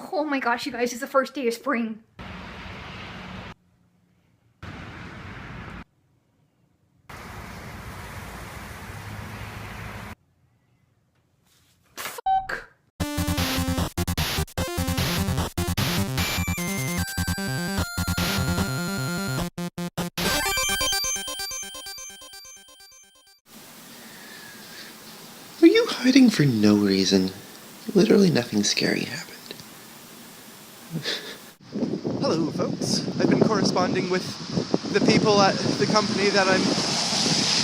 Oh my gosh, you guys, it's the first day of spring. Fuck. Are you hiding for no reason? Literally nothing scary happened. Hello, folks. I've been corresponding with the people at the company that I'm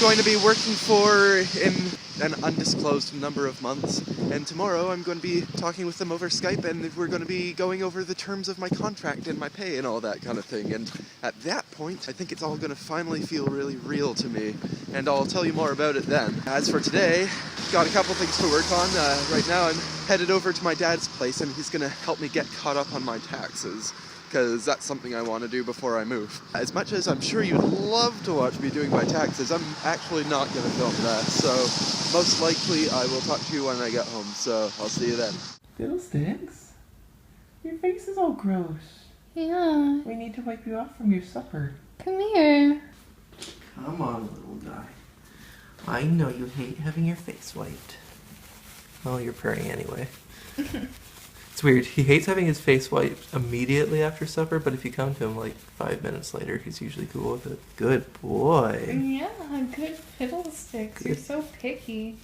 going to be working for in an undisclosed number of months. And tomorrow I'm going to be talking with them over Skype, and we're going to be going over the terms of my contract and my pay and all that kind of thing. And at that point, I think it's all going to finally feel really real to me. And I'll tell you more about it then. As for today, got a couple things to work on. Right now I'm headed over to my dad's place, and he's going to help me get caught up on my taxes, because that's something I want to do before I move. As much as I'm sure you'd love to watch me doing my taxes, I'm actually not going to film that, so most likely I will talk to you when I get home, so I'll see you then. Fiddlesticks? Your face is all gross. Yeah, We need to wipe you off from your supper. come here. Come on, little guy. I know you hate having your face wiped. Well, you're purring anyway. It's weird. He hates having his face wiped immediately after supper, but if you come to him like 5 minutes later, he's usually cool with it. Good boy. Yeah, good fiddlesticks. You're so picky.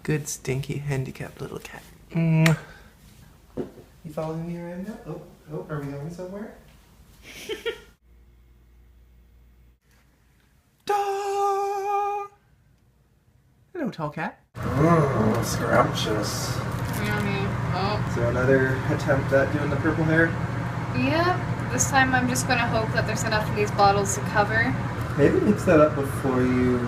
Good stinky handicapped little cat. You following me around now? Oh, are we going somewhere? Da! Hello, tall cat. Oh, scrumptious. Yummy. Oh. So another attempt at doing the purple hair? Yeah, this time I'm just gonna hope that there's enough of these bottles to cover. Maybe mix that up before you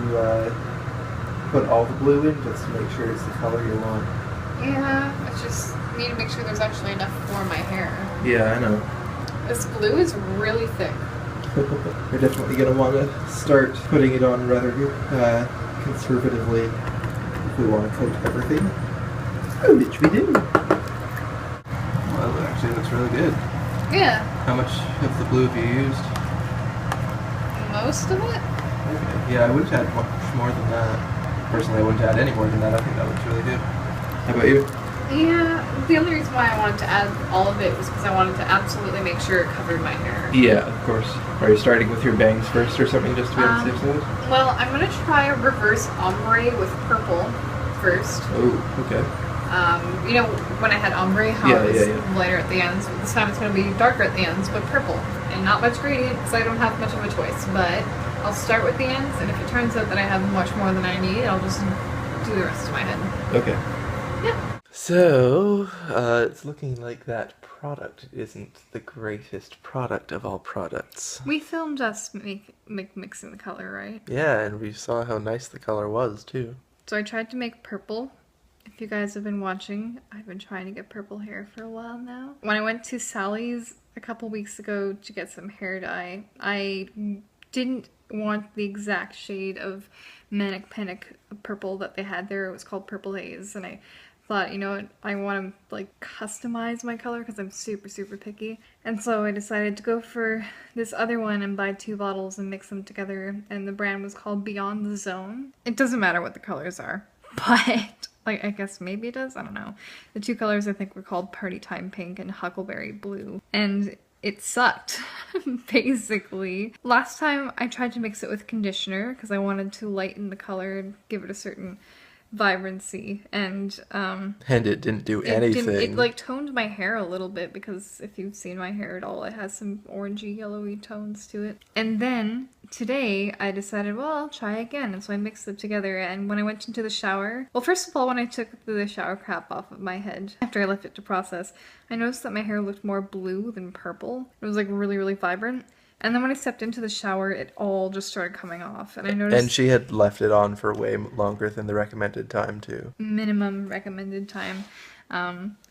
put all the blue in, just to make sure it's the color you want. Yeah, I just need to make sure there's actually enough for my hair. Yeah, I know. This blue is really thick. You're definitely going to want to start putting it on rather conservatively if we want to coat everything. Which we do. Well, actually, it looks really good. Yeah, How much of the blue have you used? most of it? Okay. Yeah, I wouldn't add much more than that. Personally, I wouldn't add any more than that. I think that looks really good. How about you? Yeah, the only reason why I wanted to add all of it was because I wanted to absolutely make sure it covered my hair. Yeah, of course. Are you starting with your bangs first or something just to be on the safe side? Well, I'm going to try a reverse ombre with purple first. Oh, okay. You know, when I had ombre, how it was lighter at the ends. This time it's going to be darker at the ends, but purple. And not much gradient because I don't have much of a choice. But I'll start with the ends, and if it turns out that I have much more than I need, I'll just do the rest of my head. Okay. Yeah. So, it's looking like that product isn't the greatest product of all products. We filmed us mixing the color, right? Yeah, and we saw how nice the color was, too. So I tried to make purple. If you guys have been watching, I've been trying to get purple hair for a while now. When I went to Sally's a couple weeks ago to get some hair dye, I didn't want the exact shade of Manic Panic purple that they had there. It was called Purple Haze, and I thought, you know what, I want to like customize my color because I'm super picky. And so I decided to go for this other one and buy 2 bottles and mix them together, and the brand was called Beyond the Zone. It doesn't matter what the colors are, but like, I guess maybe it does, I don't know. The 2 colors I think were called Party Time Pink and Huckleberry Blue, and it sucked, basically. Last time I tried to mix it with conditioner because I wanted to lighten the color and give it a certain vibrancy, and it didn't do anything. It like toned my hair a little bit, because if you've seen my hair at all, it has some orangey yellowy tones to it. And then today I decided, well, I'll try again, and so I mixed them together. And when I went into the shower, well, first of all, when I took the shower cap off of my head after I left it to process, I noticed that my hair looked more blue than purple. It was like really vibrant. And then when I stepped into the shower, it all just started coming off. And I noticed... And she had left it on for way longer than the recommended time, too. Minimum recommended time.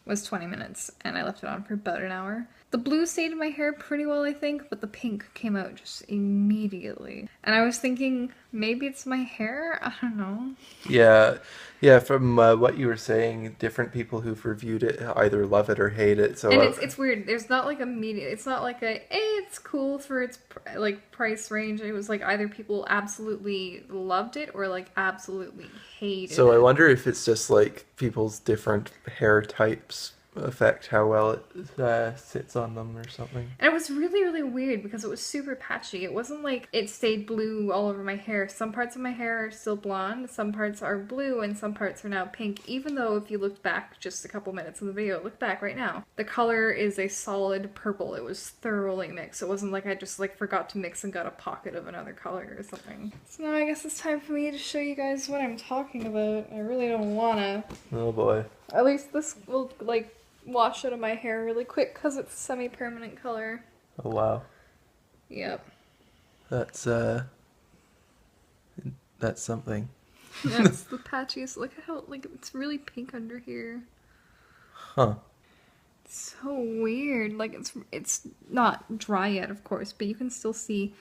was 20 minutes, and I left it on for about an hour. The blue stayed in my hair pretty well, I think, but the pink came out just immediately. And I was thinking, maybe it's my hair? I don't know. Yeah, from what you were saying, different people who've reviewed it either love it or hate it. So And it's weird. There's not like a medium. It's not like a, it's cool for its like price range. It was like either people absolutely loved it or like absolutely hated it. So I wonder if it's just like people's different hair types affect how well it sits on them or something. And it was really, really weird because it was super patchy. It wasn't like it stayed blue all over my hair. Some parts of my hair are still blonde, some parts are blue, and some parts are now pink. Even though if you looked back just a couple minutes in the video, look back right now, the color is a solid purple. It was thoroughly mixed. It wasn't like I just like forgot to mix and got a pocket of another color or something. So now I guess it's time for me to show you guys what I'm talking about. I really don't wanna. Oh boy. At least this will like wash out of my hair really quick because it's semi-permanent color. Oh wow. Yep. That's something. That's the patchiest. Look at how like it's really pink under here. Huh. It's so weird. Like it's not dry yet, of course, but you can still see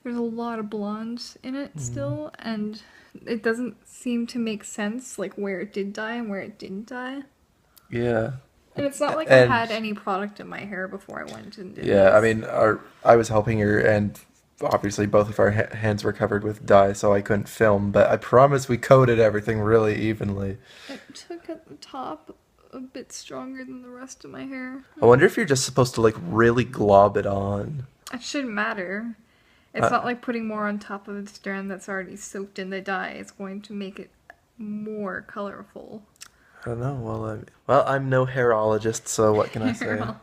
there's a lot of blonde in it still, and it doesn't seem to make sense like where it did dye and where it didn't dye. Yeah. And it's not like And- I had any product in my hair before I went and did Yeah, this. I mean, I was helping her, and obviously both of our hands were covered with dye, so I couldn't film, but I promise we coated everything really evenly. It took at the top a bit stronger than the rest of my hair. I wonder if you're just supposed to, like, really glob it on. It shouldn't matter. It's not like putting more on top of a strand that's already soaked in the dye. It's going to make it more colorful. I don't know. Well, I'm no hairologist, so what can I say? Well,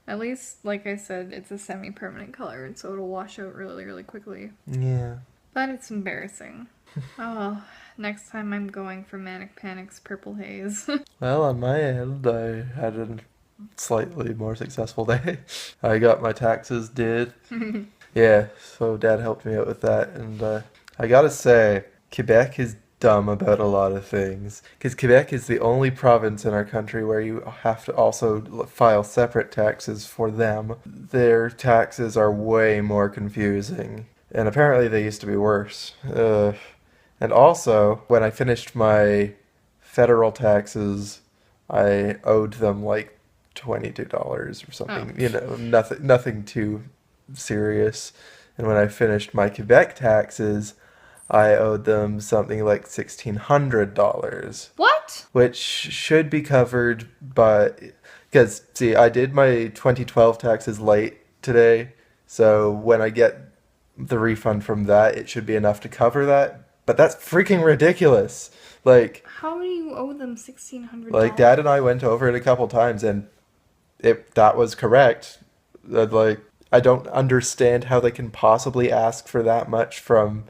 at least, like I said, it's a semi-permanent color, and so it'll wash out really, really quickly. Yeah. But it's embarrassing. Oh well, next time I'm going for Manic Panic's Purple Haze. Well, on my end, I had a slightly more successful day. I got my taxes did. Yeah, so Dad helped me out with that, and I gotta say, Quebec is dumb about a lot of things, because Quebec is the only province in our country where you have to also file separate taxes for them. Their taxes are way more confusing, and apparently they used to be worse. And also, when I finished my federal taxes, I owed them like $22 or something. Oh. You know, nothing too serious. And when I finished my Quebec taxes, I owed them something like $1,600, What? which should be covered by, because see, I did my 2012 taxes late today, so when I get the refund from that, it should be enough to cover that. But that's freaking ridiculous. Like, How do you owe them $1,600? like Dad and I went over it a couple times, and that was correct. Like, I don't understand how they can possibly ask for that much from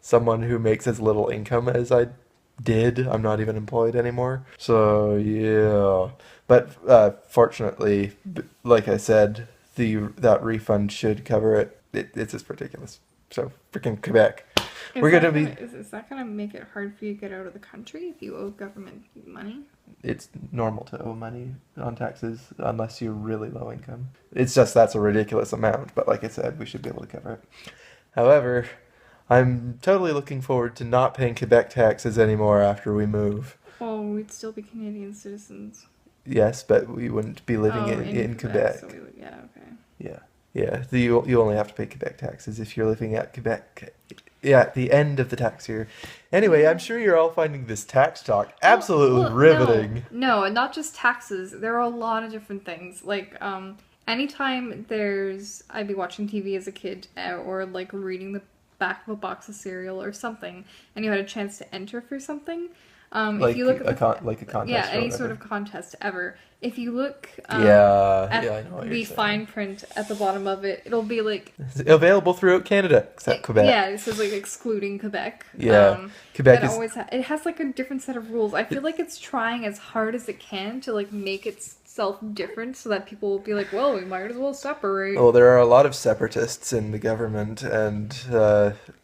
someone who makes as little income as I did. I'm not even employed anymore. So, yeah. But fortunately, like I said, that refund should cover it. It's just ridiculous. So, freaking Quebec. We're gonna be... Is that gonna make it hard for you to get out of the country if you owe government money? It's normal to owe money on taxes unless you're really low income. It's just that's a ridiculous amount, but like I said, we should be able to cover it. However, I'm totally looking forward to not paying Quebec taxes anymore after we move. Well, we'd still be Canadian citizens. Yes, but we wouldn't be living in Quebec. So we would, yeah, okay. Yeah. Yeah, you only have to pay Quebec taxes if you're living at Quebec. Yeah, at the end of the tax year. Anyway, I'm sure you're all finding this tax talk absolutely Well, riveting. No, not just taxes. There are a lot of different things. Like, anytime I'd be watching TV as a kid or like reading the back of a box of cereal or something, and you had a chance to enter for something. Like if you look at like a contest. yeah, or any whatever. sort of contest ever. If you look I at know what the you're saying. fine print at the bottom of it, it'll be like Available throughout Canada, except Quebec. Yeah, it says like excluding Quebec. Yeah, Quebec but is... it has like a different set of rules. I feel like it's trying as hard as it can to like make itself different so that people will be like, well, we might as well separate. Well, there are a lot of separatists in the government, and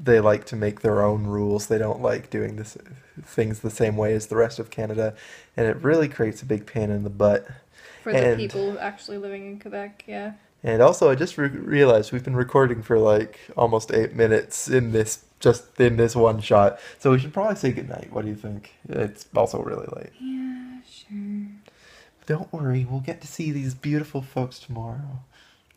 they like to make their own rules. They don't like doing things the same way as the rest of Canada, and it really creates a big pain in the butt. For the And- people actually living in Quebec, yeah. And also, I just realized we've been recording for like almost 8 minutes just in this one shot. So we should probably say goodnight. What do you think? It's also really late. Yeah, sure. Don't worry, we'll get to see these beautiful folks tomorrow.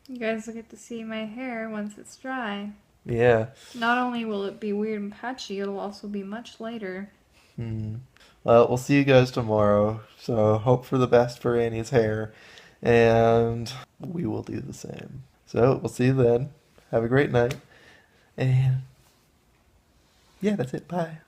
You guys will get to see my hair once it's dry. Yeah. Not only will it be weird and patchy, it'll also be much lighter. Well, we'll see you guys tomorrow. So hope for the best for Annie's hair. And we will do the same. So we'll see you then. Have a great night. And yeah, that's it. Bye.